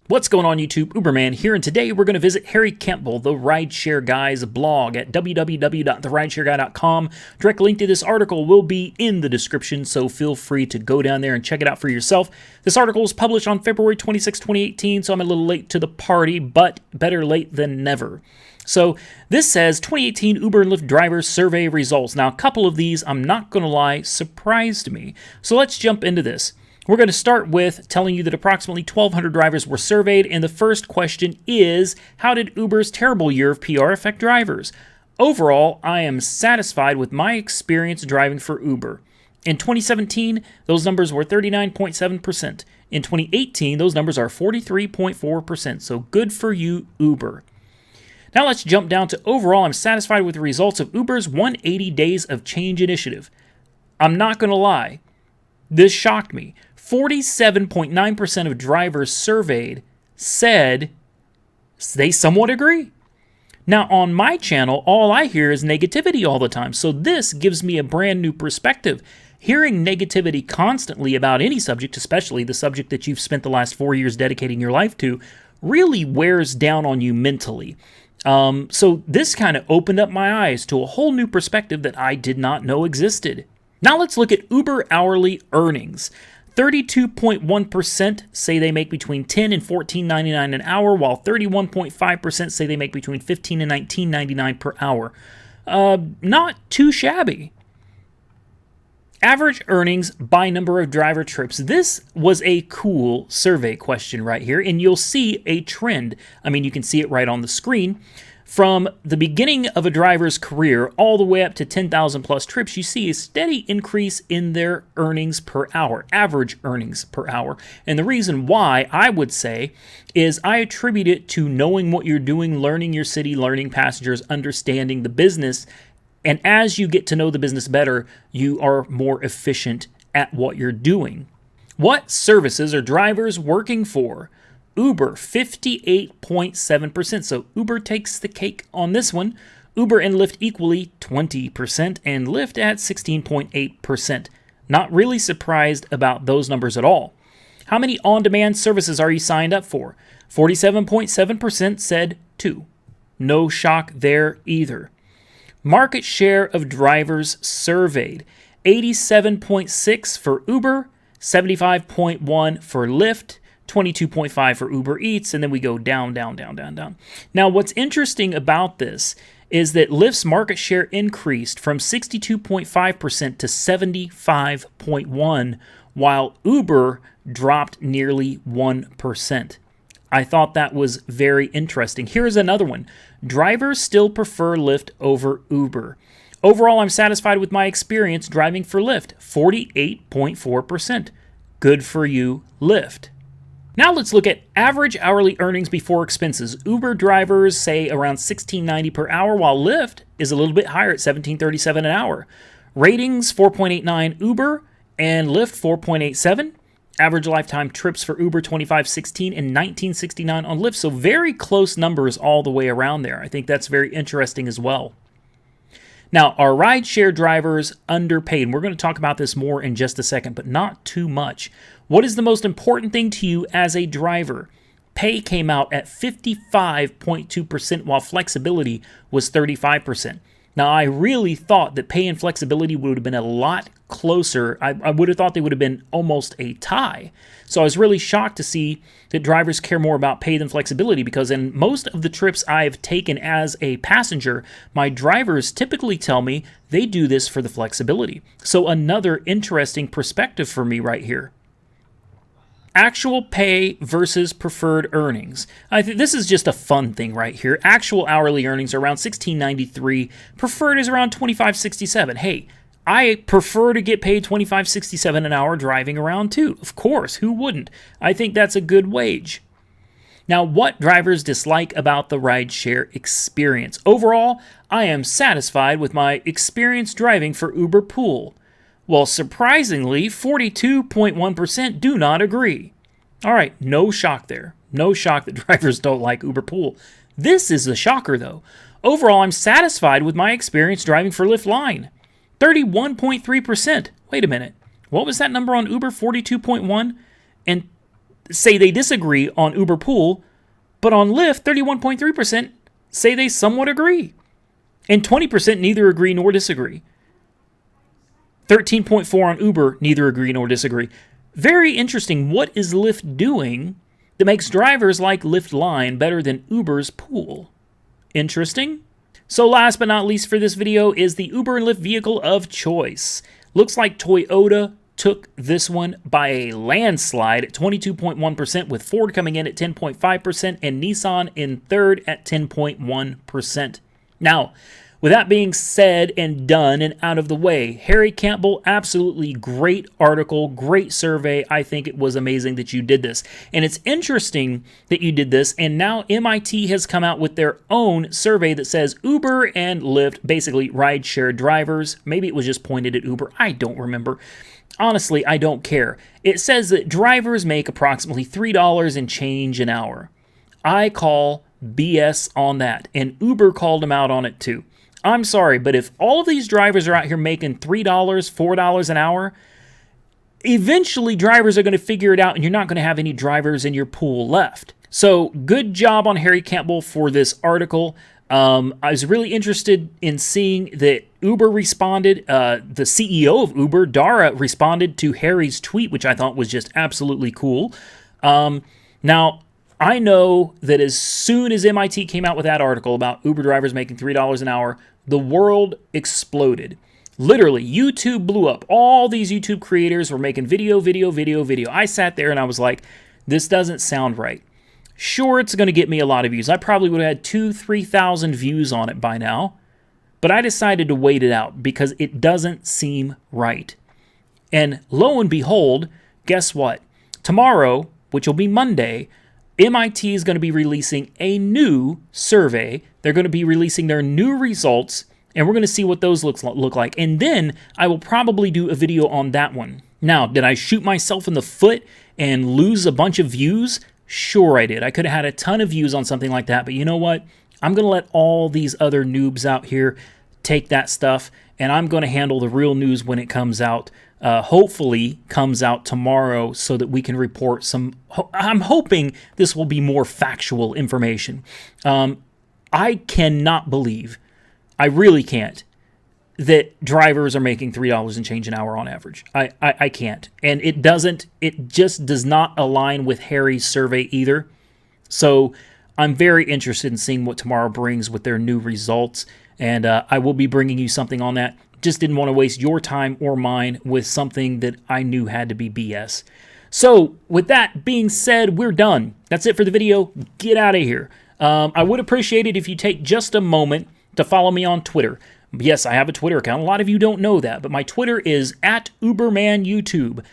What's going on YouTube? Uberman here, and today we're going to visit Harry Campbell, the Rideshare Guy's blog at www.therideshareguy.com. Direct link to this article will be in the description, so feel free to go down there and check it out for yourself. This article was published on February 26, 2018, so I'm a little late to the party, but better late than never. So this says 2018 Uber and Lyft drivers survey results. Now, a couple of these, I'm not going to lie, surprised me. So let's jump into this. We're going to start with telling you that approximately 1,200 drivers were surveyed, and the first question is, how did Uber's terrible year of PR affect drivers? Overall, I am satisfied with my experience driving for Uber. In 2017, those numbers were 39.7%. In 2018, those numbers are 43.4%, so good for you, Uber. Now let's jump down to overall, I'm satisfied with the results of Uber's 180 Days of Change initiative. I'm not going to lie, this shocked me. 47.9% of drivers surveyed said they somewhat agree. Now, on my channel, all I hear is negativity all the time, so this gives me a brand new perspective. Hearing negativity constantly about any subject, especially the subject that you've spent the last 4 years dedicating your life to, really wears down on you mentally. So this kind of opened up my eyes to a whole new perspective that I did not know existed. Now let's look at Uber hourly earnings. 32.1% say they make between $10 and $14.99 an hour, while 31.5% say they make between $15 and $19.99 per hour. Not too shabby. Average earnings by number of driver trips. This was a cool survey question right here, and you'll see a trend. I mean, you can see it right on the screen. From the beginning of a driver's career all the way up to 10,000 plus trips, you see a steady increase in their earnings per hour, average earnings per hour. And the reason why, I would say, is I attribute it to knowing what you're doing, learning your city, learning passengers, understanding the business. And as you get to know the business better, you are more efficient at what you're doing. What services are drivers working for? Uber, 58.7%. So Uber takes the cake on this one. Uber and Lyft equally 20%, and Lyft at 16.8%. Not really surprised about those numbers at all. How many on-demand services are you signed up for? 47.7% said 2. No shock there either. Market share of drivers surveyed. 87.6 for Uber, 75.1 for Lyft, 22.5 for Uber Eats, and then we go down. Now, what's interesting about this is that Lyft's market share increased from 62.5% to 75.1%, while Uber dropped nearly 1%. I thought that was very interesting. Here's another one. Drivers still prefer Lyft over Uber. Overall, I'm satisfied with my experience driving for Lyft, 48.4%. Good for you, Lyft. Now let's look at average hourly earnings before expenses. Uber drivers say around $16.90 per hour, while Lyft is a little bit higher at $17.37 an hour. Ratings, 4.89 Uber and Lyft, 4.87. Average lifetime trips for Uber, 2516 and 1969 on Lyft. So very close numbers all the way around there. I think that's very interesting as well. Now, are rideshare drivers underpaid? And we're going to talk about this more in just a second, but not too much. What is the most important thing to you as a driver? Pay came out at 55.2%, while flexibility was 35%. Now, I really thought that pay and flexibility would have been a lot closer. I would have thought they would have been almost a tie. So I was really shocked to see that drivers care more about pay than flexibility, because in most of the trips I've taken as a passenger, my drivers typically tell me they do this for the flexibility. So another interesting perspective for me right here. Actual pay versus preferred earnings. I think this is just a fun thing right here. Actual hourly earnings are around $16.93. Preferred is around $25.67. Hey, I prefer to get paid $25.67 an hour driving around too. Of course, who wouldn't? I think that's a good wage. Now, what drivers dislike about the rideshare experience? Overall, I am satisfied with my experience driving for Uber Pool. Well, surprisingly, 42.1% do not agree. All right, no shock there. No shock that drivers don't like Uber Pool. This is the shocker, though. Overall, I'm satisfied with my experience driving for Lyft Line. 31.3%. Wait a minute. What was that number on Uber? 42.1? And say they disagree on Uber Pool, but on Lyft, 31.3% say they somewhat agree. And 20% neither agree nor disagree. 13.4% on Uber, neither agree nor disagree. Very interesting. What is Lyft doing that makes drivers like Lyft Line better than Uber's Pool? Interesting. So last but not least for this video is the Uber and Lyft vehicle of choice. Looks like Toyota took this one by a landslide at 22.1%, with Ford coming in at 10.5% and Nissan in third at 10.1%. Now, with that being said and done and out of the way, Harry Campbell, absolutely great article, great survey. I think it was amazing that you did this. And it's interesting that you did this, and now MIT has come out with their own survey that says Uber and Lyft, basically rideshare drivers, maybe it was just pointed at Uber, I don't remember. Honestly, I don't care. It says that drivers make approximately $3 and change an hour. I call BS on that, and Uber called them out on it too. I'm sorry, but if all of these drivers are out here making $3, $4 an hour, eventually drivers are going to figure it out and you're not going to have any drivers in your pool left. So good job on Harry Campbell for this article. I was really interested in seeing that Uber responded. The CEO of Uber, Dara, responded to Harry's tweet, which I thought was just absolutely cool. Now, I know that as soon as MIT came out with that article about Uber drivers making $3 an hour, the world exploded. Literally, YouTube blew up. All these YouTube creators were making video. I sat there and I was like, this doesn't sound right. Sure, it's going to get me a lot of views. I probably would have had 2,000-3,000 views on it by now. But I decided to wait it out because it doesn't seem right. And lo and behold, guess what? Tomorrow, which will be Monday, MIT is going to be releasing a new survey. They're going to be releasing their new results, and we're going to see what those look like. And then I will probably do a video on that one. Now, did I shoot myself in the foot and lose a bunch of views? Sure I did. I could have had a ton of views on something like that, but you know what? I'm going to let all these other noobs out here take that stuff, and I'm going to handle the real news when it comes out. Hopefully comes out tomorrow so that we can report some. I'm hoping this will be more factual information. I cannot believe, I really can't, that drivers are making $3 and change an hour on average. I can't. And it just does not align with Harry's survey either. So I'm very interested in seeing what tomorrow brings with their new results. And I will be bringing you something on that. Just didn't want to waste your time or mine with something that I knew had to be BS. So with that being said, we're done. That's it for the video. Get out of here. I would appreciate it if you take just a moment to follow me on Twitter. Yes, I have a Twitter account. A lot of you don't know that, but my Twitter is @UbermanYouTube.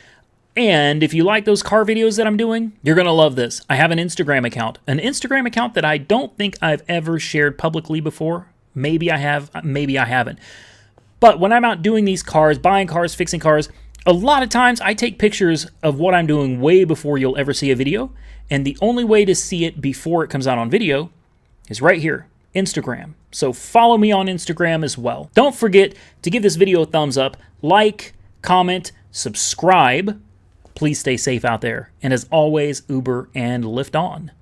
And if you like those car videos that I'm doing, you're going to love this. I have an Instagram account. An Instagram account that I don't think I've ever shared publicly before. Maybe I have, maybe I haven't. But when I'm out doing these cars, buying cars, fixing cars, a lot of times I take pictures of what I'm doing way before you'll ever see a video. And the only way to see it before it comes out on video is right here, Instagram. So follow me on Instagram as well. Don't forget to give this video a thumbs up, like, comment, subscribe. Please stay safe out there. And as always, Uber and Lyft on.